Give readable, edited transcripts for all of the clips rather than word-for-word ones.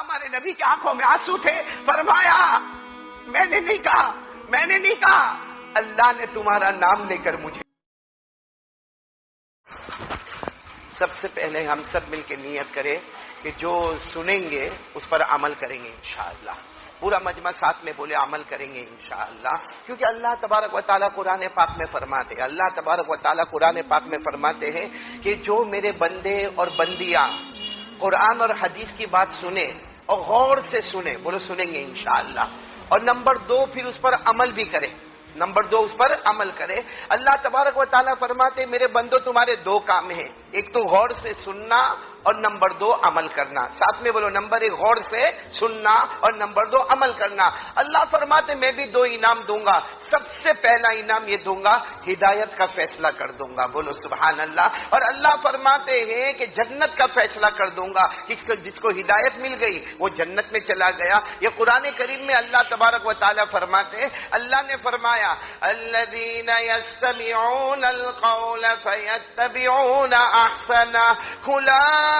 ہمارے نبی کی آنکھوں میں آنسو تھے. فرمایا میں نے نہیں کہا, اللہ نے تمہارا نام لے کر مجھے. سب سے پہلے ہم سب مل کے نیت کریں کہ جو سنیں گے اس پر عمل کریں گے انشاءاللہ. پورا مجمع ساتھ میں بولے عمل کریں گے انشاءاللہ. کیونکہ اللہ تبارک و تعالیٰ قرآن پاک میں فرماتے ہیں, اللہ تبارک و تعالیٰ قرآن پاک میں فرماتے ہیں کہ جو میرے بندے اور بندیاں قرآن اور حدیث کی بات سنیں اور غور سے سنیں, بولو سنیں گے انشاءاللہ. اور نمبر 2 پھر اس پر عمل بھی کریں. نمبر 2 اس پر عمل کرے. اللہ تبارک و تعالیٰ فرماتے میرے بندو تمہارے 2 کام ہیں, ایک تو غور سے سننا اور نمبر 2 عمل کرنا. ساتھ میں بولو, نمبر 1 غور سے سننا اور نمبر 2 عمل کرنا. اللہ فرماتے میں بھی 2 انعام دوں گا. سب سے پہلا انعام یہ دوں گا, ہدایت کا فیصلہ کر دوں گا. بولو سبحان اللہ. اور اللہ فرماتے ہیں کہ جنت کا فیصلہ کر دوں گا. جس کو ہدایت مل گئی وہ جنت میں چلا گیا. یہ قرآن کریم میں اللہ تبارک و تعالیٰ فرماتے, اللہ نے فرمایا الذین یستمعون القول فیتبعون احسنہ اولئک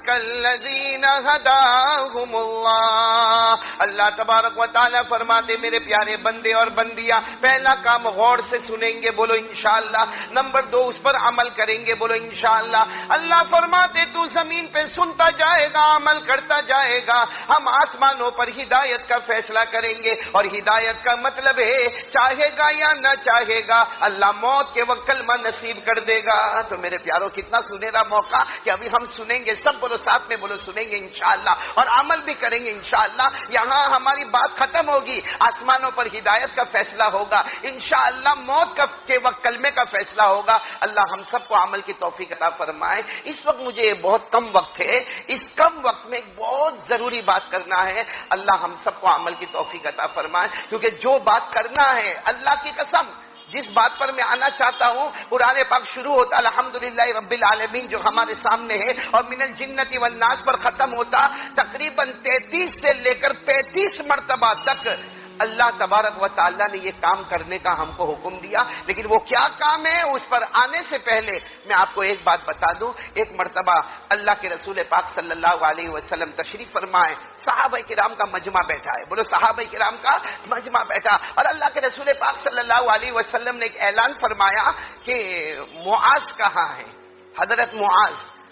الذین ہداہم اللہ. اللہ تبارک و تعالیٰ فرماتے میرے پیارے بندے اور بندیاں پہلا کام غور سے سنیں گے, بولو انشاءاللہ. نمبر 2 اس پر عمل کریں گے, بولو انشاءاللہ. اللہ فرماتے تو زمین پہ سنتا جائے گا, عمل کرتا جائے گا, ہم آسمانوں پر ہدایت کا فیصلہ کریں گے. اور ہدایت کا مطلب ہے چاہے گا یا نہ چاہے گا اللہ موت کے وقت کلمہ نصیب کر دے گا. تو میرے پیاروں کتنا سنہرا موقع کہ ابھی ہم سنیں گے. سب بولو ساتھ میں بولو سنیں گے انشاءاللہ اور عمل بھی کریں گے انشاءاللہ. یہاں ہماری بات ختم ہوگی, آسمانوں پر ہدایت کا فیصلہ ہوگا انشاءاللہ, موت کے وقت کلمے کا فیصلہ ہوگا. اللہ ہم سب کو عمل کی توفیق عطا فرمائے. اس وقت مجھے بہت کم وقت ہے, اس کم وقت میں ایک بہت ضروری بات کرنا ہے. اللہ ہم سب کو عمل کی توفیق عطا فرمائے. کیونکہ جو بات کرنا ہے اللہ کی قسم جس بات پر میں آنا چاہتا ہوں, قرآن پاک شروع ہوتا الحمدللہ رب العالمین جو ہمارے سامنے ہے, اور من الجنۃ والناس پر ختم ہوتا تقریباً 33 سے لے کر 35 مرتبہ تک اللہ تبارک و تعالیٰ نے یہ کام کرنے کا ہم کو حکم دیا. لیکن وہ کیا کام ہے اس پر آنے سے پہلے میں آپ کو ایک بات بتا دوں. ایک مرتبہ اللہ کے رسول پاک صلی اللہ علیہ وسلم تشریف فرمائے, صحابہ کرام کا مجمع بیٹھا ہے, بولو صحابہ کرام کا مجمع بیٹھا, اور اللہ کے رسول پاک صلی اللہ علیہ وسلم نے ایک اعلان فرمایا کہ معاذ کہاں ہے. حضرت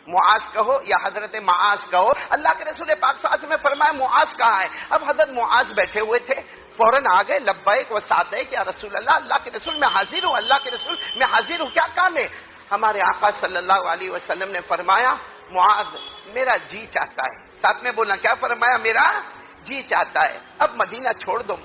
معاذ کہو یا حضرت معاذ کہو, اللہ کے رسول پاک صلی اللہ علیہ وسلم نے فرمایا معاذ کہاں ہے. اب حضرت معاذ بیٹھے ہوئے تھے, فوراً آ گئے, لبیک و سعدیک یا رسول اللہ کے رسول میں حاضر ہوں, اللہ کے رسول میں حاضر ہوں, کیا کام ہے. ہمارے آقا صلی اللہ علیہ وسلم نے فرمایا معاذ میرا جی چاہتا ہے. ساتھ میں بولنا, کیا فرمایا, میرا جی چاہتا ہے اب مدینہ چھوڑ دو.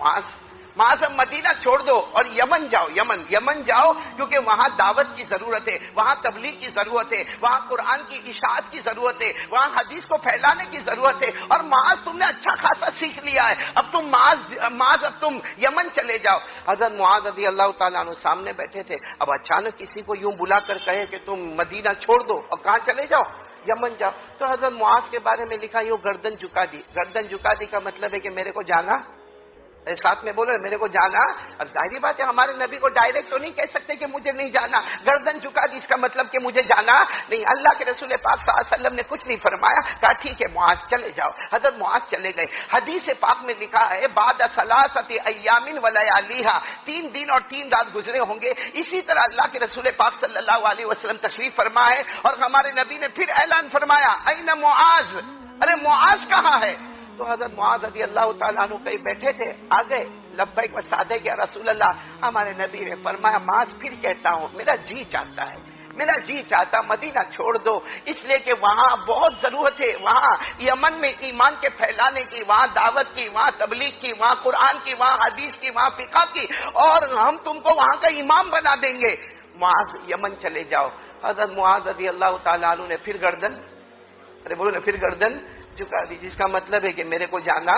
معاذ اب مدینہ چھوڑ دو اور یمن جاؤ. یمن جاؤ کیونکہ وہاں دعوت کی ضرورت ہے, وہاں تبلیغ کی ضرورت ہے, وہاں قرآن کی اشاعت کی ضرورت ہے, وہاں حدیث کو پھیلانے کی ضرورت ہے. اور معاذ تم نے اچھا خاصا سیکھ لیا ہے, اب تم معاذ اب تم یمن چلے جاؤ. حضرت معاذ رضی اللہ تعالیٰ عنہ سامنے بیٹھے تھے. اب اچانک کسی کو یوں بلا کر کہے کہ تم مدینہ چھوڑ دو اور کہاں چلے جاؤ, یمن جاؤ. تو حضرت معاذ کے بارے میں لکھا یوں گردن جھکا دی. گردن جھکا دی کا مطلب ہے کہ میرے کو جانا, ساتھ میں بولو میرے کو جانا. اب ظاہری بات ہے ہمارے نبی کو ڈائریکٹ تو نہیں کہہ سکتے کہ مجھے نہیں جانا, گردن جھکا دی اس کا مطلب کہ مجھے جانا نہیں. اللہ کے رسول پاک صلی اللہ علیہ وسلم نے کچھ نہیں فرمایا, کہا ٹھیک ہے معاذ چلے جاؤ. حضرت معاذ چلے گئے. حدیث پاک میں لکھا ہے بعد ثلاثۃ ایام ولیالیھا, 3 دن اور 3 رات گزرے ہوں گے. اسی طرح اللہ کے رسول پاک صلی اللہ علیہ وسلم تشریف فرما ہے, اور ہمارے نبی نے پھر اعلان فرمایا این معاذ, ارے معاذ کہاں ہے. تو حضرت معاذ رضی اللہ تعالیٰ عنہ کہیں بیٹھے تھے, آ گئے, لبیک و سعدیک یا رسول اللہ. ہمارے نبی نے فرمایا معاذ پھر کہتا ہوں میرا جی چاہتا ہے, میرا جی چاہتا مدینہ چھوڑ دو, اس لیے کہ وہاں بہت ضرورت ہے, وہاں یمن میں ایمان کے پھیلانے کی, وہاں دعوت کی, وہاں تبلیغ کی, وہاں قرآن کی, وہاں حدیث کی, وہاں فقہ کی, اور ہم تم کو وہاں کا امام بنا دیں گے. معاذ یمن چلے جاؤ. حضرت معاذ رضی اللہ تعالیٰ عنہ نے پھر گردن, ارے بولو نا, پھر گردن جھکا دی, جس کا مطلب ہے کہ میرے کو جانا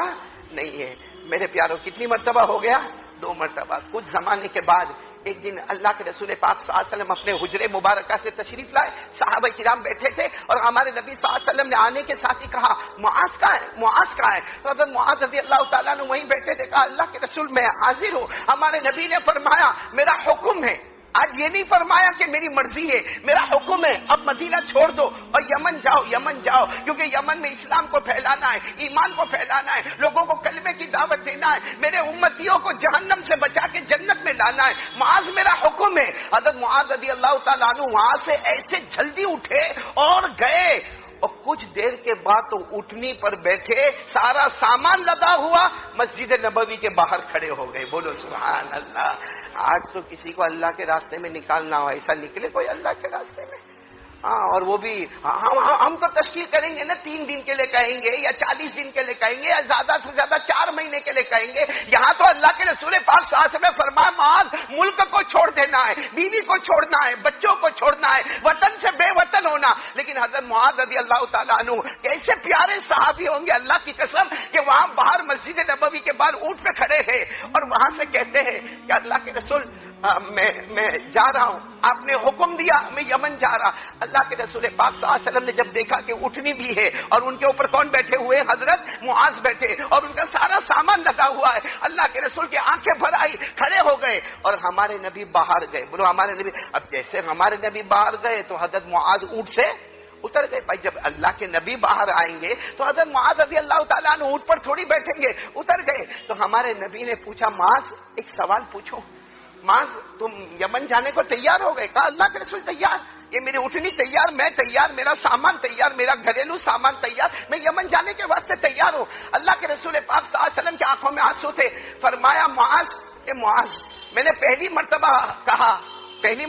نہیں ہے. میرے پیاروں کتنی مرتبہ ہو گیا, 2 مرتبہ. کچھ زمانے کے بعد ایک دن اللہ کے رسول پاک صلی اللہ علیہ وسلم اپنے حجرے مبارکہ سے تشریف لائے, صحابہ کرام بیٹھے تھے, اور ہمارے نبی صلی اللہ علیہ وسلم نے آنے کے ساتھ ہی کہا معاذ کہاں ہے, معاذ کہاں ہے. تو حضرت معاذ رضی اللہ تعالیٰ نے وہیں بیٹھے تھے, کہا اللہ کے رسول میں حاضر ہوں. ہمارے نبی نے فرمایا میرا حکم ہے آج یہ نہیں فرمایا کہ میری مرضی ہے، میرا حکم ہے اب مدینہ چھوڑ دو اور یمن جاؤ، یمن جاؤ، کیونکہ یمن میں اسلام کو پھیلانا ہے، ایمان کو پھیلانا ہے، لوگوں کو کلمے کی دعوت دینا ہے، میرے امتیوں کو جہنم سے بچا کے جنت میں لانا ہے، معاذ میرا حکم ہے۔ حضرت معاذ رضی اللہ تعالیٰ عنہ وہاں سے ایسے جلدی اٹھے اور گئے، اور کچھ دیر کے بعد تو اٹھنی پر بیٹھے، سارا سامان لدا ہوا، مسجد نبوی کے باہر کھڑے ہو گئے۔ بولو سبحان اللہ۔ آج تو کسی کو اللہ کے راستے میں نکالنا ہو، ایسا نکلے کوئی اللہ کے راستے میں؟ ہاں، اور وہ بھی ہم تو تشکیل کریں گے نا، 3 دن کے لیے کہیں گے یا 40 دن کے لیے کہیں گے یا زیادہ سے زیادہ 4 مہینے کے لیے کہیں گے۔ یہاں تو اللہ کے رسول پاک صلی اللہ علیہ وسلم نے فرمایا معاذ ملک کو چھوڑ دینا ہے، بیوی کو چھوڑنا ہے، بچوں کو چھوڑنا ہے، وطن سے بے وطن ہونا۔ لیکن حضرت معاذ رضی اللہ تعالیٰ عنہ کیسے پیارے صحابی ہوں گے اللہ کی قسم، کہ وہاں باہر مسجد نبوی کے باہر اونٹ پہ کھڑے ہیں اور وہاں سے کہتے ہیں کہ اللہ کے رسول میں جا رہا ہوں، آپ نے حکم دیا میں یمن جا رہا۔ اللہ کے رسول پاک صلی اللہ علیہ وسلم نے جب دیکھا کہ اٹھنی بھی ہے اور ان کے اوپر کون بیٹھے ہوئے؟ حضرت معاذ بیٹھے، اور ان کا سارا سامان لگا ہوا ہے، اللہ کے رسول کی آنکھیں بھر آئی، کھڑے ہو گئے اور ہمارے نبی باہر گئے۔ بولو ہمارے نبی۔ اب جیسے ہمارے نبی باہر گئے تو حضرت معاذ اونٹ سے اتر گئے۔ بھائی جب اللہ کے نبی باہر آئیں گے تو حضرت معاذ رضی اللہ تعالیٰ عنہ اونٹ پر تھوڑی بیٹھیں گے، اتر گئے۔ تو ہمارے نبی نے پوچھا معاذ ایک سوال پوچھو، معاذ تم یمن جانے کو تیار ہو گئے؟ کہا اللہ کے رسول تیار، یہ میری اٹھنی تیار، میں تیار، میرا سامان تیار، میرا گھریلو سامان تیار، میں یمن جانے کے واسطے تیار ہوں۔ اللہ کے رسول پاک صلی اللہ علیہ وسلم کی آنکھوں میں آنسو تھے۔ فرمایا معاذ کہ معاذ میں نے پہلی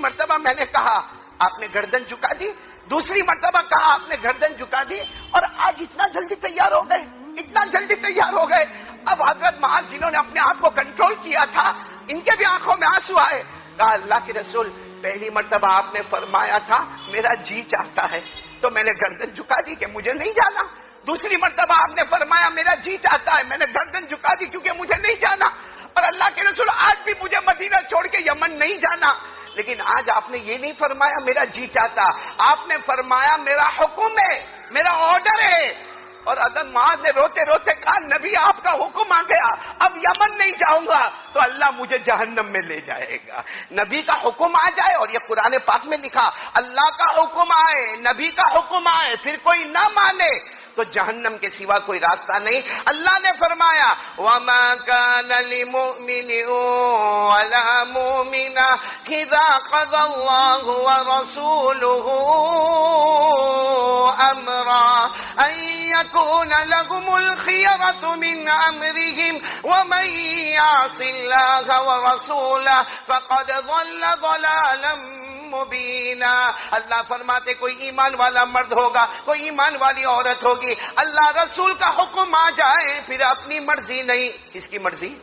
مرتبہ میں نے کہا آپ نے گردن جھکا دی، دوسری مرتبہ کہا آپ نے گردن جھکا دی، اور آج اتنا جلدی تیار ہو گئے، اتنا جلدی تیار ہو گئے۔ اب حضرت معاذ جنہوں نے اپنے آپ کو کنٹرول کیا تھا، ان کے بھی آنکھوں میں آنسو آئے۔ کہا اللہ کے رسول پہلی مرتبہ آپ نے فرمایا تھا میرا جی چاہتا ہے تو میں نے گردن جھکا دی کہ مجھے نہیں جانا، دوسری مرتبہ آپ نے فرمایا میرا جی چاہتا ہے، میں نے گردن جھکا دی کیونکہ مجھے نہیں جانا، اور اللہ کے رسول آج بھی مجھے مدینہ چھوڑ کے یمن نہیں جانا۔ لیکن آج آپ نے یہ نہیں فرمایا میرا جی چاہتا، آپ نے فرمایا میرا حکم ہے، میرا آرڈر ہے۔ اور حضرت معاذ نے روتے روتے کہا نبی آپ کا حکم آ گیا، اب یمن نہیں جاؤں گا تو اللہ مجھے جہنم میں لے جائے گا۔ نبی کا حکم آ جائے، اور یہ قرآن پاک میں لکھا اللہ کا حکم آئے، نبی کا حکم آئے، پھر کوئی نہ مانے تو جہنم کے سوا کوئی راستہ نہیں۔ اللہ نے فرمایا وَمَا كَانَ لِمُؤْمِنٍ وَلَا مُؤْمِنَةٍ إِذَا قَضَى اللَّهُ وَرَسُولُهُ أَمْرًا أَن يَكُونَ لَهُمُ الْخِيَرَةُ مِنْ أَمْرِهِمْ وَمَن يَعْصِ اللَّهَ وَرَسُولَهُ فَقَدْ ضَلَّ ضَلَالًا مبینہ۔ اللہ فرماتے کوئی ایمان والا مرد ہوگا، کوئی ایمان والی عورت ہوگی، اللہ رسول کا حکم آ جائے پھر اپنی مرضی نہیں، کس کی مرضی؟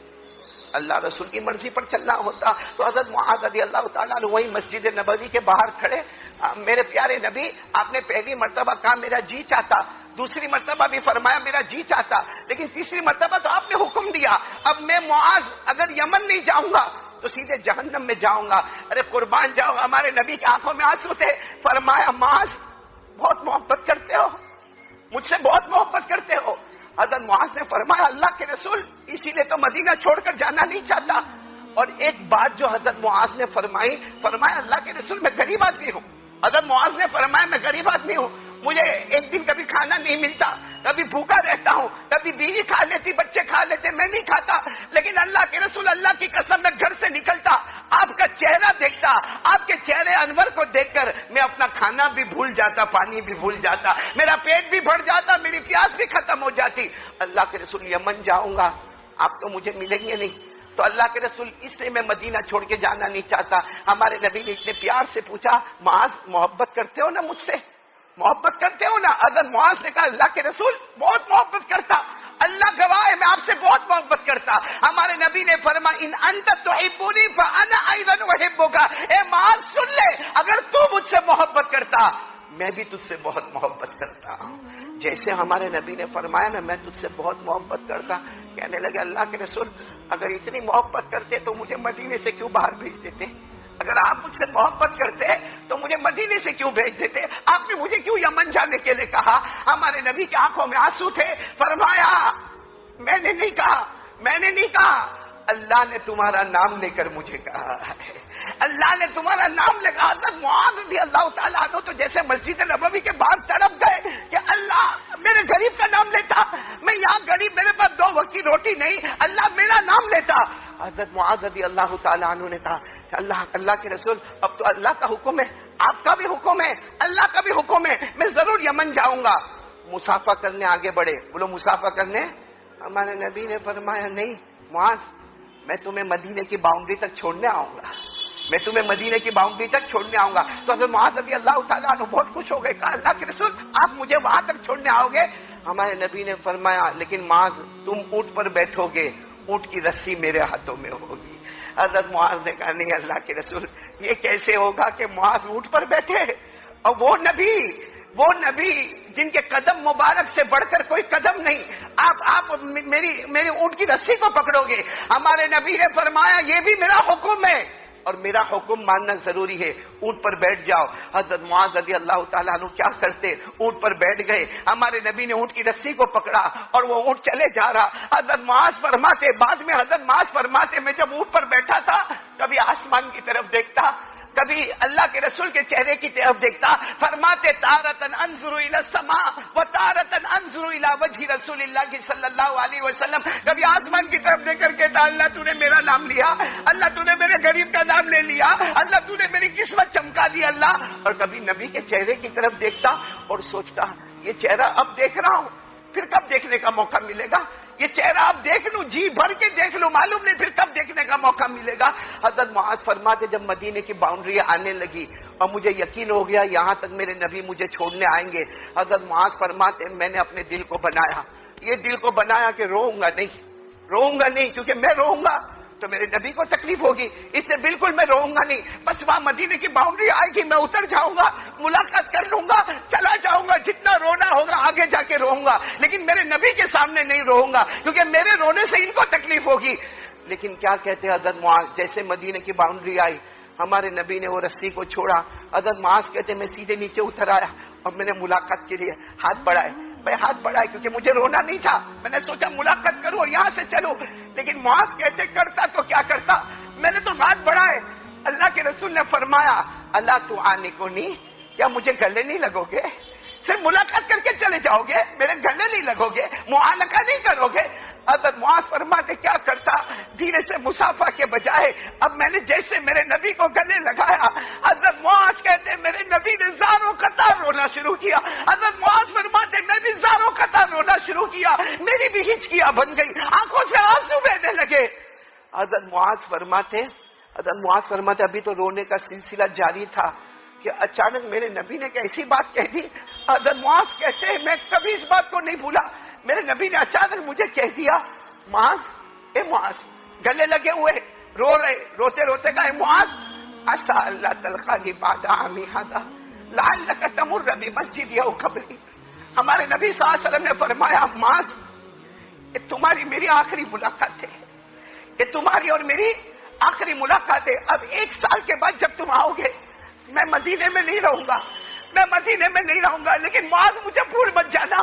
اللہ رسول کی مرضی پر چلنا ہوتا۔ تو حضرت معاذ رضی اللہ تعالیٰ عنہ وہی مسجد نبوی کے باہر کھڑے، میرے پیارے نبی آپ نے پہلی مرتبہ کہا میرا جی چاہتا، دوسری مرتبہ بھی فرمایا میرا جی چاہتا، لیکن تیسری مرتبہ تو آپ نے حکم دیا اب میں معاذ اگر یمن نہیں جاؤں گا تو سیدھے جہنم میں جاؤں گا۔ ارے قربان جاؤ، ہمارے نبی کی آنکھوں میں آنسو تھے۔ فرمایا معاذ بہت محبت کرتے ہو، مجھ سے بہت محبت کرتے ہو۔ حضرت معاذ نے فرمایا اللہ کے رسول اسی لیے تو مدینہ چھوڑ کر جانا نہیں چاہتا۔ اور ایک بات جو حضرت معاذ نے فرمایا اللہ کے رسول میں غریب آدمی ہوں۔ حضرت معاذ نے فرمایا میں غریب آدمی ہوں، مجھے ایک دن کبھی کھانا نہیں ملتا، کبھی بھوکا رہتا ہوں، کبھی بیوی کھا لیتی، بچے کھا لیتے، میں نہیں کھاتا، لیکن اللہ کے رسول اللہ کی قسم میں گھر سے نکلتا آپ کا چہرہ دیکھتا، آپ کے چہرے انور کو دیکھ کر میں اپنا کھانا بھی بھول جاتا، پانی بھی بھول جاتا، میرا پیٹ بھی بھر جاتا، میری پیاس بھی ختم ہو جاتی۔ اللہ کے رسول یمن جاؤں گا آپ تو مجھے ملیں گے نہیں، تو اللہ کے رسول اس لیے میں مدینہ چھوڑ کے جانا نہیں چاہتا۔ ہمارے نبی نے اتنے پیار سے پوچھا معاذ محبت کرتے ہو نا مجھ سے؟ محبت کرتے ہو نا؟ اگر معاذ نے کہا اللہ کے رسول بہت محبت کرتا، اللہ گواہ ہے میں آپ سے بہت محبت کرتا۔ ہمارے نبی نے فرمایا ان انت تحبنی فانا ایضا احبک، اے معاذ سن لے اگر تو مجھ سے محبت کرتا میں بھی تجھ سے بہت محبت کرتا ہوں۔ جیسے ہمارے نبی نے فرمایا نا میں تجھ سے بہت محبت کرتا، کہنے لگے اللہ کے رسول اگر اتنی محبت کرتے تو مجھے مدینے سے کیوں باہر بھیج دیتے؟ اگر آپ مجھ سے محبت کرتے تو مجھے مدینے سے کیوں بھیج دیتے؟ آپ نے مجھے کیوں یمن جانے کے لیے کہا؟ ہمارے نبی کی آنکھوں میں آنسو تھے۔ فرمایا میں نے نہیں کہا، اللہ نے تمہارا نام لے کر مجھے کہا ہے، اللہ نے تمہارا نام لگا. حضرت معاذ رضی اللہ تعالیٰ عنہ تو جیسے مسجد نبوی کے باہر تڑپ گئے کہ اللہ میرے غریب کا نام لیتا, میں یہاں غریب, میرے پاس 2 وقت کی روٹی نہیں, اللہ میرا نام لیتا. حضرت معاذ رضی اللہ تعالیٰ عنہ نے کہا کہ اللہ کے رسول, اب تو اللہ کا حکم ہے, آپ کا بھی حکم ہے, اللہ کا بھی حکم ہے, میں ضرور یمن جاؤں گا. مسافہ کرنے آگے بڑھے. بولو مسافہ کرنے. ہمارے نبی نے فرمایا نہیں معاذ, میں تمہیں مدینے کی باؤنڈری تک چھوڑنے آؤں گا, میں تمہیں مدینے کی باؤنڈری تک چھوڑنے آؤں گا. تو حضرت معاذ رضی اللہ تعالیٰ عنہ بہت خوش ہو گئے, کہا اللہ کے رسول آپ مجھے وہاں تک چھوڑنے آؤ گے. ہمارے نبی نے فرمایا لیکن معاذ تم اونٹ پر بیٹھو گے, اونٹ کی رسی میرے ہاتھوں میں ہوگی. حضرت معاذ نے کہا نہیں اللہ کے رسول یہ کیسے ہوگا کہ معاذ اونٹ پر بیٹھے, اور وہ نبی جن کے قدم مبارک سے بڑھ کر کوئی قدم نہیں, آپ میری اونٹ کی رسی کو پکڑو گے. ہمارے نبی نے فرمایا یہ بھی میرا حکم ہے اور میرا حکم ماننا ضروری ہے, اونٹ پر بیٹھ جاؤ. حضرت معاذ رضی اللہ تعالیٰ عنہ کیا کرتے, اونٹ پر بیٹھ گئے. ہمارے نبی نے اونٹ کی رسی کو پکڑا اور وہ اونٹ چلے جا رہا. حضرت معاذ فرماتے, بعد میں حضرت معاذ فرماتے میں جب اونٹ پر بیٹھا تھا کبھی آسمان کی طرف دیکھتا, کبھی اللہ کے رسول کے چہرے کی طرف دیکھتا. فرماتے تارتن انظر الی السماء و تارتن انظر الی وجہ رسول اللہ صلی اللہ علیہ وسلم. کبھی آسمان کی طرف دیکھ کر کہتا اللہ تو نے میرا نام لیا, اللہ تو نے میرے غریب کا نام لے لیا, اللہ تو نے میری قسمت چمکا دی اللہ. اور کبھی نبی کے چہرے کی طرف دیکھتا اور سوچتا یہ چہرہ اب دیکھ رہا ہوں, پھر کب دیکھنے کا موقع ملے گا, یہ چہرہ اب دیکھ لوں, جی بھر کے دیکھ لوں, معلوم نہیں پھر کب دیکھنے کا موقع ملے گا. حضرت معاذ فرماتے جب مدینے کی باؤنڈری آنے لگی اور مجھے یقین ہو گیا یہاں تک میرے نبی مجھے چھوڑنے آئیں گے, حضرت معاذ فرماتے میں نے اپنے دل کو بنایا, یہ دل کو بنایا کہ روؤں گا نہیں, کیونکہ میں روؤں گا تو میرے نبی کو تکلیف ہوگی, اس سے بالکل میں روؤں گا نہیں. بس وہاں مدینے کی باؤنڈری آئے گی, میں اتر جاؤں گا, ملاقات کر لوں گا, چلا جاؤں گا, جتنا رونا ہوگا آگے جا کے روؤں گا, لیکن میرے نبی کے سامنے نہیں روؤں گا کیونکہ میرے رونے سے ان کو تکلیف ہوگی. لیکن کیا کہتے حضرت معاذ, جیسے مدینے کی باؤنڈری آئی ہمارے نبی نے وہ رسی کو چھوڑا. حضرت معاذ کہتے میں سیدھے نیچے اتر آیا اور میں نے ملاقات کے لیے ہاتھ بڑھائے. میں ہاتھ بڑھائے کیونکہ مجھے رونا نہیں تھا, میں نے سوچا ملاقات کروں اور یہاں سے چلو. لیکن معاذ کہتے کرتا تو کیا کرتا, میں نے تو ہاتھ بڑھائے. اللہ کے رسول نے فرمایا اللہ تو آنے کو نہیں, کیا مجھے گلے نہیں لگو گے, صرف ملاقات کر کے چلے جاؤ گے, میرے گلے نہیں لگو گے, معانقہ نہیں کرو گے. حضرت معاذ فرماتے کیا کرتا, دھیرے سے مسافہ کے بجائے اب میں نے جیسے میرے نبی کو گلے لگایا, حضرت معاذ کہتے میرے نبی نے زاروں قطار رونا شروع کیا. حضرت معاذ فرماتے میں بھی زاروں قطار رونا شروع کیا, میری بھی ہچکیاں بن گئی, آنکھوں سے آنسو بہنے لگے. حضرت معاذ فرماتے ابھی تو رونے کا سلسلہ جاری تھا کہ اچانک میرے نبی نے ایسی بات کہہ دی. حضرت معاذ کہتے ہیں میں کبھی اس بات کو نہیں بھولا, میرے نبی نے اچانک مجھے کہہ دیا معاذ, اے معاذ, گلے لگے ہوئے رو رہے, روتے روتے کہا معاذ عسى اللہ تلقانی بعد عامی ھذا لعلک تمر بمسجدی او قبری. ہمارے نبی صلی اللہ علیہ وسلم نے فرمایا معاذ یہ تمہاری میری آخری ملاقات ہے, یہ تمہاری اور میری آخری ملاقات ہے. اب 1 سال کے بعد جب تم آؤ گے میں مدینے میں نہیں رہوں گا, لیکن معاذ مجھے بھول مت جانا,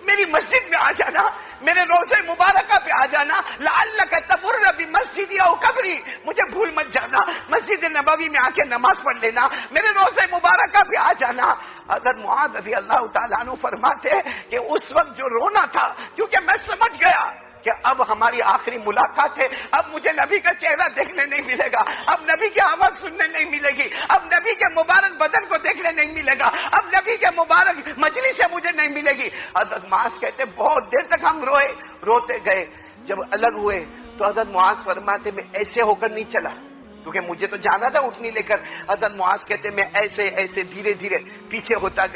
میری مسجد میں آ جانا, میرے روزے مبارکہ پہ آ جانا, لعلک تمر بمسجدی او قبری, مجھے بھول مت جانا, مسجد نبوی میں آ کے نماز پڑھ لینا, میرے روزے مبارکہ پہ آ جانا. حضرت معاذ رضی اللہ تعالیٰ عنہ فرماتے کہ اس وقت جو رونا تھا, کیونکہ میں سمجھ گیا کہ اب ہماری آخری ملاقات ہے, اب مجھے نبی کا چہرہ دیکھنے نہیں ملے گا, اب نبی کی آواز سننے نہیں ملے گی, اب نبی کے مبارک بدن کو دیکھنے نہیں ملے گا, اب نبی کے مبارک مجلس سے مجھے نہیں ملے گی. حضرت معاذ کہتے بہت دیر تک ہم روتے گئے. جب الگ ہوئے تو حضرت معاذ فرماتے میں ایسے ہو کر نہیں چلا کیونکہ مجھے تو جانا تھا اٹھنی لے کر. حضرت معاذ کہتے میں ایسے دھیرے دھیرے پیچھے ہوتا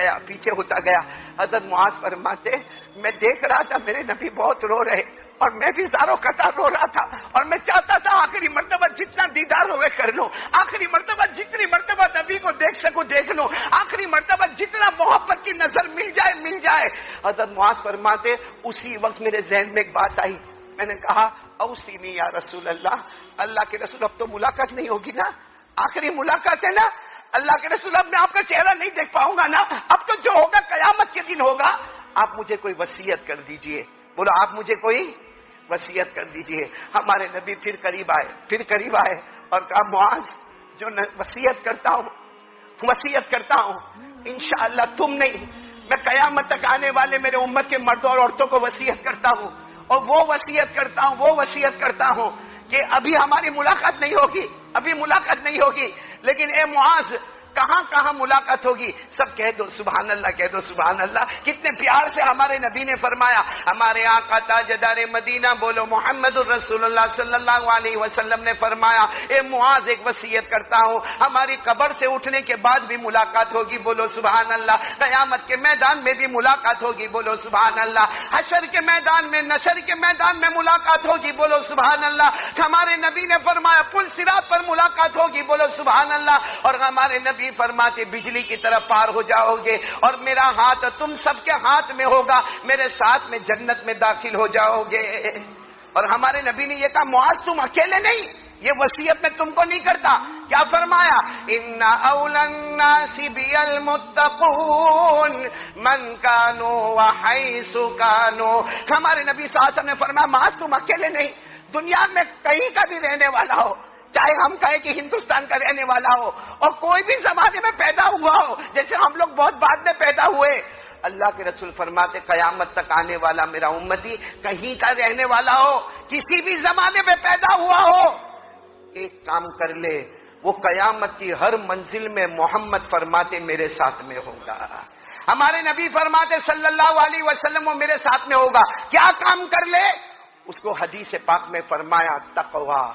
گیا. حضرت معاذ فرماتے میں دیکھ رہا تھا میرے نبی بہت رو رہے اور میں بھی زاروں قطار رو رہا تھا, اور میں چاہتا تھا آخری مرتبہ جتنا دیدار ہوئے کر لوں, آخری مرتبہ جتنی مرتبہ نبی کو دیکھ سکوں دیکھ لوں, آخری مرتبہ جتنا محبت کی نظر مل جائے. حضرت معاذ فرماتے اسی وقت میرے ذہن میں ایک بات آئی, میں نے کہا اوصینی یا رسول اللہ, اللہ کے رسول اب تو ملاقات نہیں ہوگی نا, آخری ملاقات ہے نا, اللہ کے رسول اب میں آپ کا چہرہ نہیں دیکھ پاؤں گا نا, اب تو جو ہوگا قیامت کے دن ہوگا, آپ مجھے کوئی وصیت کر دیجئے. بولو آپ مجھے کوئی وصیت کر دیجئے. ہمارے نبی پھر قریب آئے اور کہا معاذ جو وصیت کرتا ہوں انشاءاللہ تم نہیں، میں قیامت تک آنے والے میرے امت کے مردوں اور عورتوں کو وصیت کرتا ہوں، اور وہ وصیت کرتا ہوں کہ ابھی ہماری ملاقات نہیں ہوگی، لیکن اے معاذ کہاں ملاقات ہوگی؟ سب کہہ دو سبحان اللہ۔ کتنے پیار سے ہمارے نبی نے فرمایا، ہمارے آقا تاجدار مدینہ بولو محمد الرسول اللہ صلی اللہ علیہ وسلم نے فرمایا، اے معاذ ایک وصیت کرتا ہوں، ہماری قبر سے اٹھنے کے بعد بھی ملاقات ہوگی، بولو سبحان اللہ، قیامت کے میدان میں بھی ملاقات ہوگی، بولو سبحان اللہ، حشر کے میدان میں، نشر کے میدان میں ملاقات ہوگی، بولو سبحان اللہ۔ ہمارے نبی نے فرمایا پل صراط پر ملاقات ہوگی، بولو سبحان اللہ، اور ہمارے نبی فرماتے بجلی کی طرف پار ہو جاؤ گے اور میرا ہاتھ تم سب کے ہاتھ میں ہوگا، میرے ساتھ میں جنت میں داخل ہو جاؤ گے۔ اور ہمارے نبی نے یہ کہا معاذ تم اکیلے نہیں، یہ وصیت میں تم کو نہیں کرتا، کیا فرمایا؟ ان اول الناس بی المتقون من کانوا وحیث کانوا۔ ہمارے نبی صلی اللہ علیہ وسلم نے فرمایا معاذ تم اکیلے نہیں، دنیا میں کہیں کا بھی رہنے والا ہو، چاہے ہم کہیں کہ ہندوستان کا رہنے والا ہو اور کوئی بھی زمانے میں پیدا ہوا ہو، جیسے ہم لوگ بہت بعد میں پیدا ہوئے، اللہ کے رسول فرماتے قیامت تک آنے والا میرا امتی کہیں کا رہنے والا ہو، کسی بھی زمانے میں پیدا ہوا ہو، ایک کام کر لے، وہ قیامت کی ہر منزل میں محمد فرماتے میرے ساتھ میں ہوگا۔ ہمارے نبی فرماتے صلی اللہ علیہ وسلم وہ میرے ساتھ میں ہوگا، کیا کام کر لے؟ اس کو حدیث پاک میں فرمایا تقویٰ۔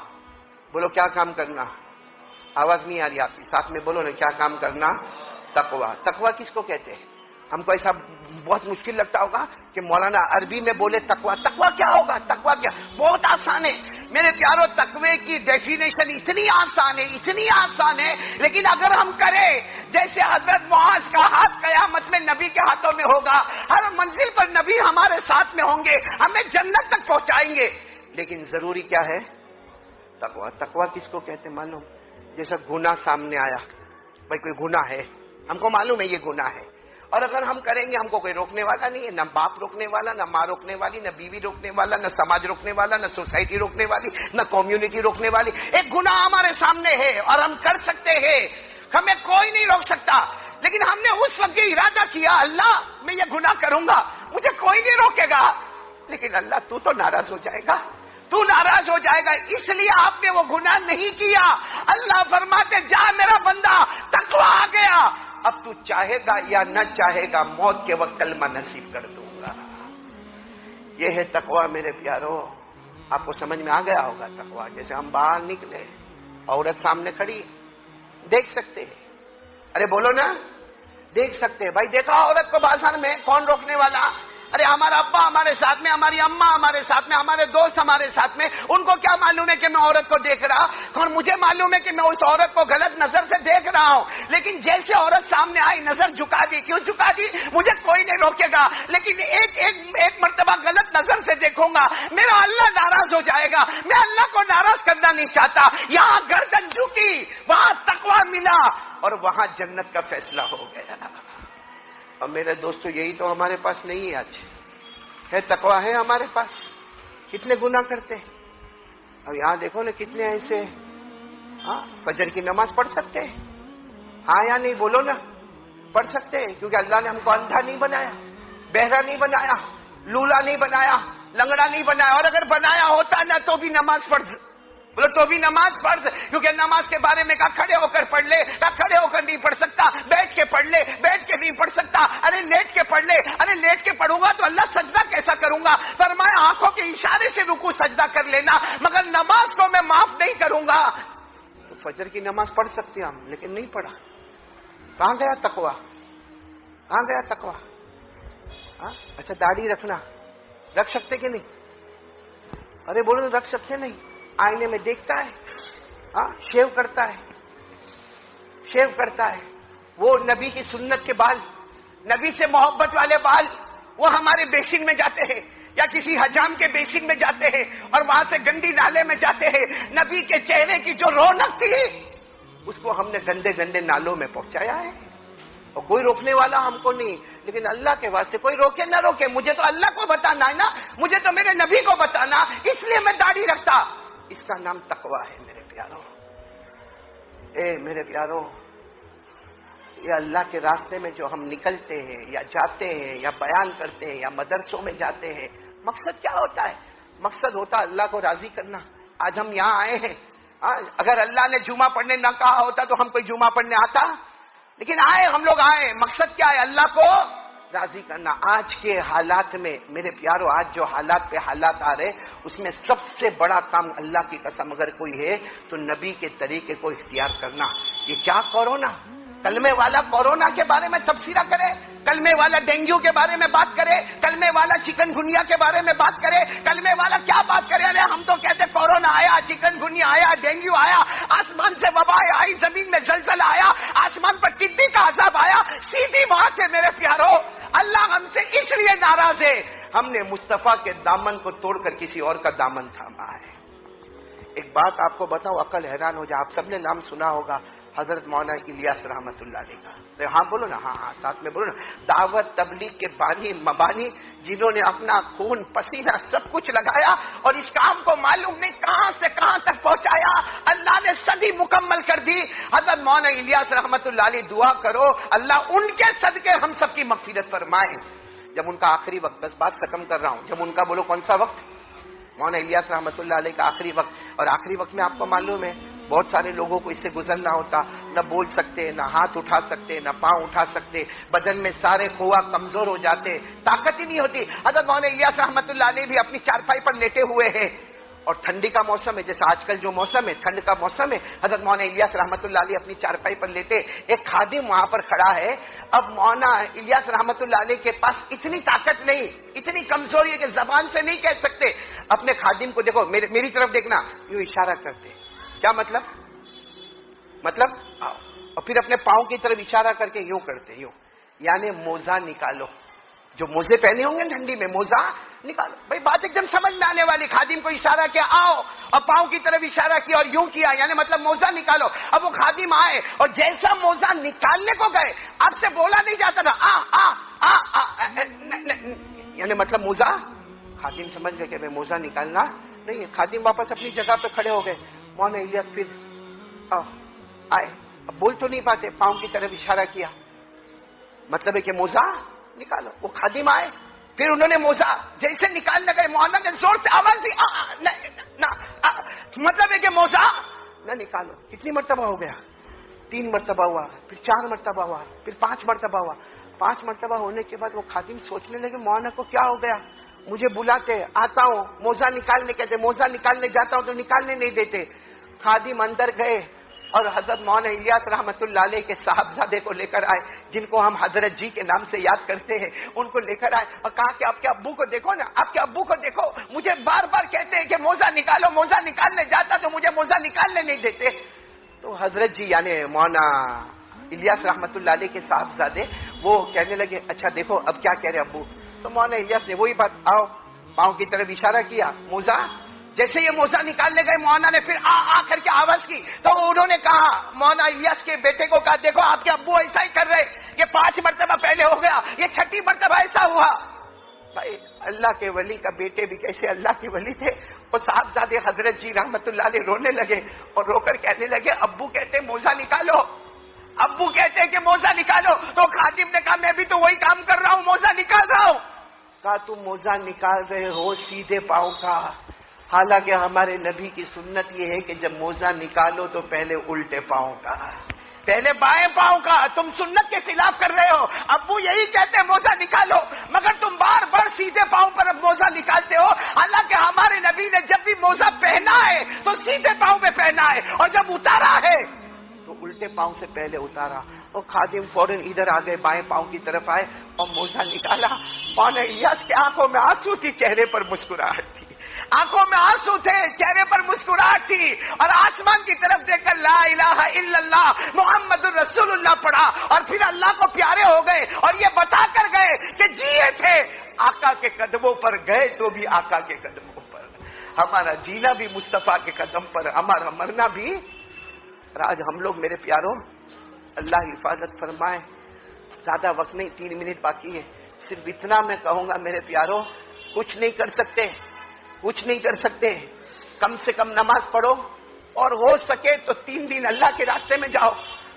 بولو کیا کام کرنا؟ آواز نہیں آ رہی آپ کی، ساتھ میں بولو نا، کیا کام کرنا؟ تقویٰ۔ تقویٰ کس کو کہتے ہیں؟ ہم کو ایسا بہت مشکل لگتا ہوگا کہ مولانا عربی میں بولے تقویٰ، تقویٰ کیا ہوگا؟ تقویٰ کیا؟ بہت آسان ہے میرے پیاروں، تقوی کی ڈیفینیشن اتنی آسان ہے، لیکن اگر ہم کریں جیسے حضرت معاذ کا ہاتھ قیامت میں نبی کے ہاتھوں میں ہوگا، ہر منزل پر نبی ہمارے ساتھ میں ہوں گے، ہمیں جنت تک پہنچائیں گے، لیکن ضروری کیا ہے؟ تقویٰ۔ تقویٰ کس کو کہتے معلوم؟ جیسا گناہ سامنے آیا، بھائی کوئی گناہ ہے، ہم کو معلوم ہے یہ گناہ ہے، اور اگر ہم کریں گے ہم کو کوئی روکنے والا نہیں ہے، نہ باپ روکنے والا، نہ ماں روکنے والی، نہ بیوی روکنے والا، نہ سماج روکنے والا، نہ سوسائٹی روکنے والی، نہ کمیونٹی روکنے والی۔ ایک گناہ ہمارے سامنے ہے اور ہم کر سکتے ہیں، ہمیں کوئی نہیں روک سکتا، لیکن ہم نے اس وقت یہ ارادہ کیا اللہ میں یہ گناہ کروں گا، مجھے کوئی نہیں روکے گا، لیکن اللہ تو ناراض ہو جائے گا، تو ناراض ہو جائے گا، اس لیے آپ نے وہ گناہ نہیں کیا۔ اللہ فرماتے جا میرا بندہ، تقویٰ آ گیا، اب تو چاہے گا یا نہ چاہے گا موت کے وقت کلمہ نصیب کر دوں گا۔ یہ ہے تقویٰ میرے پیارو، آپ کو سمجھ میں آ گیا ہوگا تقویٰ۔ جیسے ہم باہر نکلے، عورت سامنے کھڑی، دیکھ سکتے ہیں، ارے بولو نا، دیکھ سکتے ہیں، بھائی دیکھا عورت کو بازار میں، کون روکنے والا؟ ارے ہمارا ابا ہمارے ساتھ میں، ہماری اماں ہمارے ساتھ میں، ہمارے دوست ہمارے ساتھ میں، ان کو کیا معلوم ہے کہ میں عورت کو دیکھ رہا، اور مجھے معلوم ہے کہ میں اس عورت کو غلط نظر سے دیکھ رہا ہوں، لیکن جیسے عورت سامنے آئی نظر جھکا دی، کیوں جھکا دی؟ مجھے کوئی نہیں روکے گا، لیکن ایک مرتبہ غلط نظر سے دیکھوں گا، میرا اللہ ناراض ہو جائے گا، میں اللہ کو ناراض کرنا نہیں چاہتا۔ یہاں گردن جھکی، وہاں تقویٰ ملا، اور وہاں جنت کا فیصلہ ہو گیا۔ اور میرے دوستو یہی تو ہمارے پاس نہیں ہے، آج ہے تقویٰ ہے ہمارے پاس، کتنے گناہ کرتے ہیں۔ اب یہاں دیکھو نا کتنے ایسے، ہاں فجر کی نماز پڑھ سکتے ہیں، ہاں یا نہیں بولو نا، پڑھ سکتے ہیں، کیونکہ اللہ نے ہم کو اندھا نہیں بنایا، بہرا نہیں بنایا، لولا نہیں بنایا، لنگڑا نہیں بنایا، اور اگر بنایا ہوتا نا تو بھی نماز پڑھ، بولو تو بھی نماز پڑھ، کیونکہ نماز کے بارے میں کہا کھڑے ہو کر پڑھ لے، کہا کھڑے ہو کر نہیں پڑھ سکتا، بیٹھ کے پڑھ لے، بیٹھ کے نہیں پڑھ سکتا، ارے لیٹ کے پڑھ لے، ارے لیٹ کے پڑھوں گا تو اللہ سجدہ کیسا کروں گا؟ فرمایا آنکھوں کے اشارے سے رکوع سجدہ کر لینا، مگر نماز کو میں معاف نہیں کروں گا۔ تو فجر کی نماز پڑھ سکتے ہم، لیکن نہیں پڑھا، کہاں گیا تقویٰ؟ کہاں گیا تقویٰ؟ اچھا داڑھی رکھنا رکھ سکتے کہ نہیں؟ ارے بولو رکھ سکتے نہیں، آئینے میں دیکھتا ہے، شیو کرتا ہے، وہ نبی کی سنت کے بال، نبی سے محبت والے بال، وہ ہمارے بیسن میں جاتے ہیں یا کسی حجام کے بیسن میں جاتے ہیں اور وہاں سے گندی نالے میں جاتے ہیں۔ نبی کے چہرے کی جو رونق تھی اس کو ہم نے گندے گندے نالوں میں پہنچایا ہے، اور کوئی روکنے والا ہم کو نہیں، لیکن اللہ کے واسطے کوئی روکے نہ روکے، مجھے تو اللہ کو بتانا ہے نا، مجھے تو میرے نبی کو بتانا، اس لیے میں داڑھی رکھتا۔ اس کا نام تقویٰ ہے میرے پیاروں۔ اے میرے پیارو، یہ اللہ کے راستے میں جو ہم نکلتے ہیں یا جاتے ہیں یا بیان کرتے ہیں یا مدرسوں میں جاتے ہیں، مقصد کیا ہوتا ہے؟ مقصد ہوتا ہے اللہ کو راضی کرنا۔ آج ہم یہاں آئے ہیں، اگر اللہ نے جمعہ پڑھنے نہ کہا ہوتا تو ہم کوئی جمعہ پڑھنے آتا؟ لیکن آئے، ہم لوگ آئے، مقصد کیا ہے؟ اللہ کو راضی کرنا۔ آج کے حالات میں میرے پیارو، آج جو حالات پہ حالات آ رہے، اس میں سب سے بڑا کام اللہ کی قسم اگر کوئی ہے تو نبی کے طریقے کو اختیار کرنا۔ یہ کیا کورونا، کلمے والا کورونا کے بارے میں تبصرہ کرے، کلمے والا ڈینگیو کے بارے میں بات کرے، کلمے والا چکن گنیا کے بارے میں بات کرے، کلمے والا کیا بات کرے؟ ارے ہم تو کہتے کورونا آیا، چکن گنیا آیا، ڈینگیو آیا، آسمان سے وبائیں آئی، زمین میں زلزلہ آیا، آسمان پر ٹڈی کا عذاب آیا۔ سیدھی بات ہے میرے پیارو، اللہ ہم سے اس لیے ناراض ہے، ہم نے مصطفیٰ کے دامن کو توڑ کر کسی اور کا دامن تھاما ہے۔ ایک بات آپ کو بتاؤں، عقل حیران ہو جائے، آپ سب نے نام سنا ہوگا حضرت مولانا الیاس رحمت اللہ علیہ کا۔ ہاں بولو نا، ہاں ساتھ میں بولو نا۔ دعوت تبلیغ کے بانی مبانی، جنہوں نے اپنا خون پسینہ سب کچھ لگایا اور اس کام کو معلوم نہیں کہاں سے کہاں تک پہنچایا، اللہ نے صدی مکمل کر دی۔ حضرت مولانا الیاس رحمت اللہ علیہ، دعا کرو اللہ ان کے صدقے ہم سب کی مغفرت فرمائے۔ جب ان کا آخری وقت، بس بات ختم کر رہا ہوں، جب ان کا بولو کون سا وقت؟ مولانا الیاس رحمت اللہ علیہ کا آخری وقت۔ اور آخری وقت میں آپ کو معلوم ہے بہت سارے لوگوں کو اس سے گزرنا ہوتا، نہ بول سکتے، نہ ہاتھ اٹھا سکتے، نہ پاؤں اٹھا سکتے، بدن میں سارے خوا کمزور ہو جاتے، طاقت ہی نہیں ہوتی۔ حضرت مولانا الیاس رحمت اللہ علیہ بھی اپنی چارپائی پر لیٹے ہوئے ہیں، اور ٹھنڈی کا موسم ہے، جیسا آج کل جو موسم ہے ٹھنڈ کا موسم ہے، حضرت مولانا الیاس رحمت اللہ علیہ اپنی چارپائی پر لیٹے، ایک خادم وہاں پر کھڑا ہے۔ اب مولانا الیاس رحمت اللہ علیہ کے پاس اتنی طاقت نہیں، اتنی کمزوری ہے کہ زبان سے نہیں کہہ سکتے، اپنے خادم کو دیکھو، میری طرف دیکھنا، یوں اشارہ کرتے، کیا مطلب آؤ، اور پھر اپنے پاؤں کی طرف اشارہ کر کے یوں کرتے، یوں، یعنی موزہ نکالو، جو موزے پہنے ہوں گے ٹھنڈی میں، موزہ نکالو۔ بھائی بات ایک دم سمجھ میں آنے والی، خادم کو اشارہ کیا آؤ، اور پاؤں کی طرف اشارہ کیا اور یوں کیا، یعنی مطلب موزہ نکالو۔ اب وہ خادم آئے اور جیسا موزہ نکالنے کو گئے، آپ سے بولا نہیں جاتا تھا یعنی مطلب موزہ، خادم سمجھ گئے کہ میں موزہ نکالنا نہیں ہے، خادم واپس اپنی جگہ پہ کھڑے ہو گئے۔ مولانا الیاس پھر آئے، اب بول تو نہیں پاتے، پاؤں کی طرف اشارہ کیا، مطلب ہے کہ موزہ نکالو۔ وہ خادم آئے، پھر انہوں نے موزہ جیسے نکالنے گئے، مولانا نے زور سے آواز دی، مطلب ہے کہ موزہ نہ نکالو۔ کتنی مرتبہ ہو گیا؟ 3 مرتبہ ہوا، پھر 4 مرتبہ ہوا، پھر 5 مرتبہ ہوا۔ 5 مرتبہ ہونے کے بعد وہ خادم سوچنے لگے مولانا کو کیا ہو گیا، مجھے بلاتے آتا ہوں، موزہ نکالنے کہتے، موزہ نکالنے جاتا ہوں تو نکالنے نہیں دیتے۔ خادم اندر گئے اور حضرت مولانا الیاس رحمت اللہ علیہ کے صاحبزادے کو لے کر آئے، جن کو ہم حضرت جی کے نام سے یاد کرتے ہیں، ان کو لے کر آئے اور کہا کہ آپ کے ابو کو دیکھو نا، آپ کے ابو کو دیکھو، مجھے بار بار کہتے ہیں کہ موزہ نکالو، موزہ نکالنے جاتا تو مجھے موزہ نکالنے نہیں دیتے۔ تو حضرت جی یعنی مولانا الیاس رحمت اللہ علیہ کے صاحبزادے وہ کہنے لگے اچھا دیکھو اب کیا کہہ رہے ابو۔ تو مولانا الیاس نے وہی بات، آؤ، پاؤں کی طرف اشارہ کیا، موزہ، جیسے یہ موزہ نکالنے گئے مولانا نے پھر آ کر کے آواز کی، تو انہوں نے کہا، مولانا الیاس کے بیٹے کو کہا دیکھو آپ کے ابو ایسا ہی کر رہے، یہ 5 مرتبہ پہلے ہو گیا، یہ 6ٹھی مرتبہ ایسا ہوا۔ بھائی اللہ کے ولی کا بیٹے بھی کیسے اللہ کے ولی تھے، وہ صاحبزادے حضرت جی رحمت اللہ علیہ رونے لگے اور رو کر کہنے لگے ابو کہتے موزہ نکالو، ابو کہتے کہ موزہ نکالو۔ تو خادم نے کہا میں بھی تو وہی کام کر رہا ہوں، موزہ نکال رہا ہوں۔ کہا تم موزہ نکال رہے ہو سیدھے پاؤں کا، حالانکہ ہمارے نبی کی سنت یہ ہے کہ جب موزہ نکالو تو پہلے الٹے پاؤں کا، پہلے بائیں پاؤں کا، تم سنت کے خلاف کر رہے ہو۔ ابو یہی کہتے موزہ نکالو، مگر تم بار بار سیدھے پاؤں پر موزہ نکالتے ہو، حالانکہ ہمارے نبی نے جب بھی موزہ پہنا ہے تو سیدھے پاؤں میں پہنا ہے، اور جب اتارا ہے تو الٹے پاؤں سے پہلے اتارا۔ اور خادم فوراً ادھر آ گئے، بائیں پاؤں کی طرف آئے اور موزہ نکالا۔ مولانا الیاس کے آنکھوں میں آنسو تھی، چہرے پر مسکراہٹ تھی، آنکھوں میں آنسو تھے، چہرے پر مسکراہٹ تھی، اور آسمان کی طرف دیکھ کر لا الہ الا اللہ محمد الرسول اللہ پڑھا، اور پھر اللہ کو پیارے ہو گئے اور یہ بتا کر گئے کہ جیے تھے آقا کے قدموں پر، گئے تو بھی آقا کے قدموں پر، ہمارا جینا بھی مصطفیٰ کے قدم پر، ہمارا مرنا بھی۔ اور آج ہم لوگ میرے پیاروں، اللہ حفاظت فرمائے، زیادہ وقت نہیں، 3 منٹ باقی ہے، صرف اتنا میں کہوں گا میرے پیاروں، کچھ نہیں کر سکتے، کچھ نہیں کر سکتے، کم سے کم نماز پڑھو، اور ہو سکے تو 3 دن اللہ کے راستے میں جاؤ.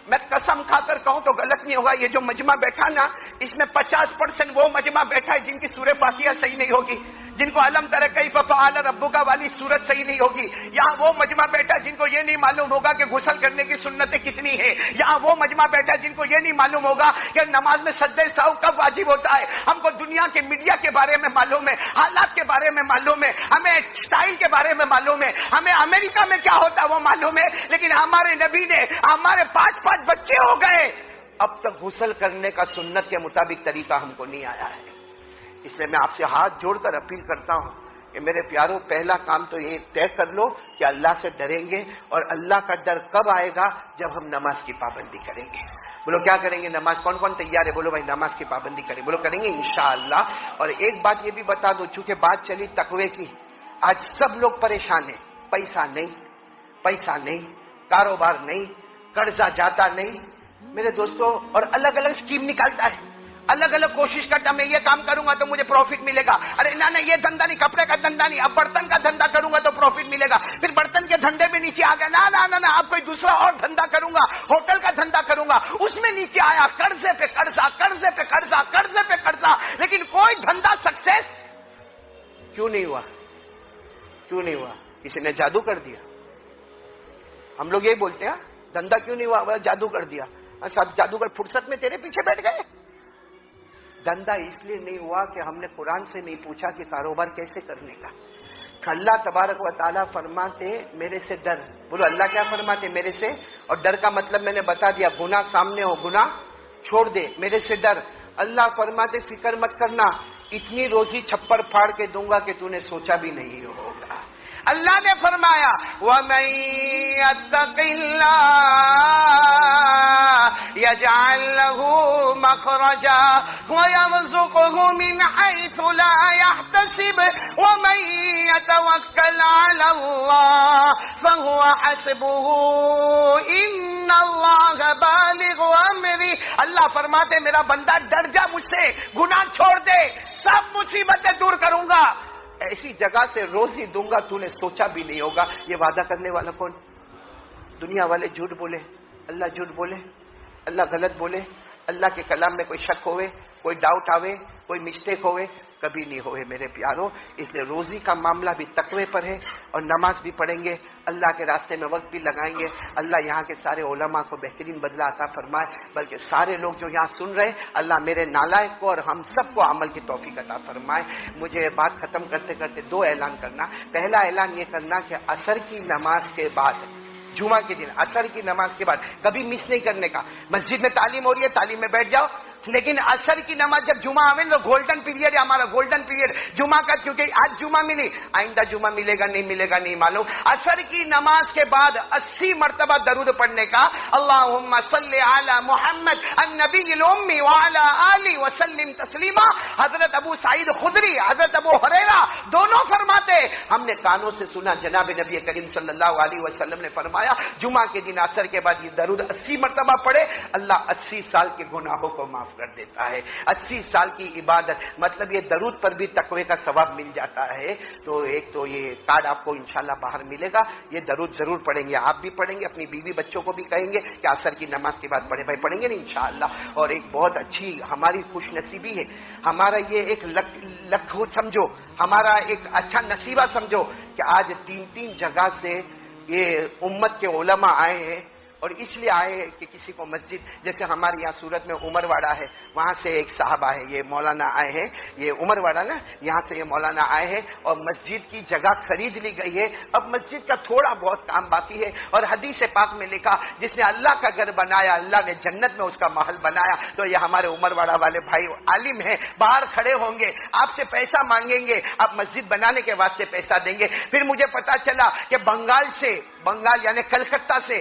میں قسم کھا کر کہوں تو غلط نہیں ہوگا, یہ جو مجمع بیٹھا نا, اس میں 50% وہ مجمع بیٹھا ہے جن کی سورہ فاتحہ صحیح نہیں ہوگی, جن کو علم تر کیف فعل ربک والی سورت صحیح نہیں ہوگی. یہاں وہ مجمع بیٹھا جن کو یہ نہیں معلوم ہوگا کہ غسل کرنے کی سنتیں کتنی ہیں. یہاں وہ مجمع بیٹھا جن کو یہ نہیں معلوم ہوگا کہ نماز میں سجدہ سہو کب واجب ہوتا ہے. ہم کو دنیا کے میڈیا کے بارے میں معلوم ہے, حالات کے بارے میں معلوم ہے, ہمیں اسٹائل کے بارے میں معلوم ہے, ہمیں امریکہ میں کیا ہوتا ہے وہ معلوم ہے, لیکن ہمارے نبی نے ہمارے 5 بچے ہو گئے, اب تک غسل کرنے کا سنت کے مطابق طریقہ ہم کو نہیں آیا ہے. اس لیے میں آپ سے ہاتھ جوڑ کر اپیل کرتا ہوں کہ میرے پیاروں, پہلا کام تو یہ طے کر لو کہ اللہ سے ڈریں گے, اور اللہ کا ڈر کب آئے گا؟ جب ہم نماز کی پابندی کریں گے. بولو کیا کریں گے؟ نماز. کون کون تیار ہے؟ بولو بھائی نماز کی پابندی کریں. بولو کریں گے انشاءاللہ. اور ایک بات یہ بھی بتا دو, چونکہ بات چلی تقوی کی, آج سب لوگ پریشان ہیں. پیسہ نہیں, کاروبار نہیں, قرضہ جاتا نہیں میرے دوستوں, اور الگ الگ اسکیم نکالتا ہے, الگ الگ کوشش کرتا, میں یہ کام کروں گا تو مجھے پروفٹ ملے گا. ارے نہ یہ دھندا نہیں, کپڑے کا دھندا نہیں, اب برتن کا دھندا کروں گا تو پروفٹ ملے گا. پھر برتن کے دھندے میں نیچے آ گیا, نہ اب کوئی دوسرا اور دھندا کروں گا, ہوٹل کا دھندا کروں گا, اس میں نیچے آیا, قرضے پہ قرضہ. لیکن کوئی دھندا سکسیس کیوں نہیں ہوا؟ کسی نے جادو کر دیا. ہم لوگ یہی بولتے ہیں, دھندا کیوں نہیں ہوا؟ جادو کر دیا. سب جادوگر فرصت میں تیرے پیچھے بیٹھ گئے. دھندا اس لیے نہیں ہوا کہ ہم نے قرآن سے نہیں پوچھا کہ کاروبار کیسے کرنے کا. اللہ تبارک و تعالیٰ فرماتے میرے سے ڈر. بولو اللہ کیا فرماتے؟ میرے سے. اور ڈر کا مطلب میں نے بتا دیا, گناہ سامنے ہو گناہ چھوڑ دے, میرے سے ڈر. اللہ فرماتے فکر مت کرنا, اتنی روزی چھپڑ پھاڑ کے دوں گا کہ تو نے سوچا بھی نہیں ہوگا. اللہ نے فرمایا وَمَن يَتَّقِ اللَّهَ يَجْعَل لَّهُ مَخْرَجًا وَيَرْزُقْهُ مِنْ حَيْثُ لَا يَحْتَسِبُ وَمَن يَتَوَكَّلْ عَلَى اللَّهِ فَهُوَ حَسْبُهُ إِنَّ اللَّهَ بَالِغُ أَمْرِهِ. اللہ فرماتے میرا بندہ ڈر جا مجھ سے, گناہ چھوڑ دے, سب مصیبتیں دور کروں گا, ایسی جگہ سے روزی دوں گا تو نے سوچا بھی نہیں ہوگا. یہ وعدہ کرنے والا کون؟ دنیا والے جھوٹ بولے, اللہ جھوٹ بولے, اللہ غلط بولے, اللہ کے کلام میں کوئی شک ہوئے, کوئی ڈاؤٹ آوے, کوئی مسٹیک ہوئے, کبھی نہیں ہوئے میرے پیاروں. اس لیے روزی کا معاملہ بھی تقوی پر ہے, اور نماز بھی پڑھیں گے, اللہ کے راستے میں وقت بھی لگائیں گے. اللہ یہاں کے سارے علماء کو بہترین بدلہ عطا فرمائے, بلکہ سارے لوگ جو یہاں سن رہے, اللہ میرے نالائق کو اور ہم سب کو عمل کی توفیق عطا فرمائے. مجھے بات ختم کرتے کرتے 2 اعلان کرنا. پہلا اعلان یہ کرنا کہ عصر کی نماز کے بعد, جمعہ کے دن عصر کی نماز کے بعد کبھی مس نہیں کرنے کا. مسجد میں تعلیم ہو رہی ہے, تعلیم میں بیٹھ جاؤ, لیکن عصر کی نماز جب جمعہ آئے تو گولڈن پیریڈ ہے ہمارا, گولڈن پیریڈ جمعہ کا, کیونکہ آج جمعہ ملی, آئندہ جمعہ ملے گا نہیں معلوم. عصر کی نماز کے بعد 80 مرتبہ درود پڑھنے کا. اللہم صلی علی محمد النبی الامی وعلی آلہ وسلم تسلیما. حضرت ابو سعید خدری, حضرت ابو ہریرہ دونوں فرماتے, ہم نے کانوں سے سنا, جناب نبی کریم صلی اللہ علیہ وسلم نے فرمایا جمعہ کے دن عصر کے بعد یہ درود 80 مرتبہ پڑھے, اللہ 80 سال کے گناہوں کو معاف کر دیتا ہے. 80 سال کی عبادت, مطلب یہ درود پر بھی تقوی کا ثواب مل جاتا ہے. تو ایک تو یہ کارڈ آپ کو انشاءاللہ باہر ملے گا, یہ درود ضرور پڑھیں گے, آپ بھی پڑھیں گے, اپنی بیوی بچوں کو بھی کہیں گے کہ عصر کی نماز کے بعد پڑھیں. بھائی پڑھیں گے نا انشاءاللہ. اور ایک بہت اچھی ہماری خوش نصیبی ہے, ہمارا یہ ایک لکھ سمجھو, ہمارا ایک اچھا نصیبہ سمجھو کہ آج 3 جگہ سے یہ امت کے علماء آئے ہیں. اور اس لیے آئے کہ کسی کو مسجد, جیسے ہمارے یہاں سورت میں عمر واڑہ ہے, وہاں سے ایک صاحب آئے, یہ مولانا آئے ہیں, یہ عمر واڑہ نا, یہاں سے یہ مولانا آئے ہیں, اور مسجد کی جگہ خرید لی گئی ہے. اب مسجد کا تھوڑا بہت کام باقی ہے, اور حدیث پاک میں لکھا جس نے اللہ کا گھر بنایا اللہ نے جنت میں اس کا محل بنایا. تو یہ ہمارے عمر واڑہ والے بھائی عالم ہیں, باہر کھڑے ہوں گے, آپ سے پیسہ مانگیں گے, آپ مسجد بنانے کے واسطے پیسہ دیں گے. پھر مجھے پتا چلا کہ بنگال یعنی کلکتہ سے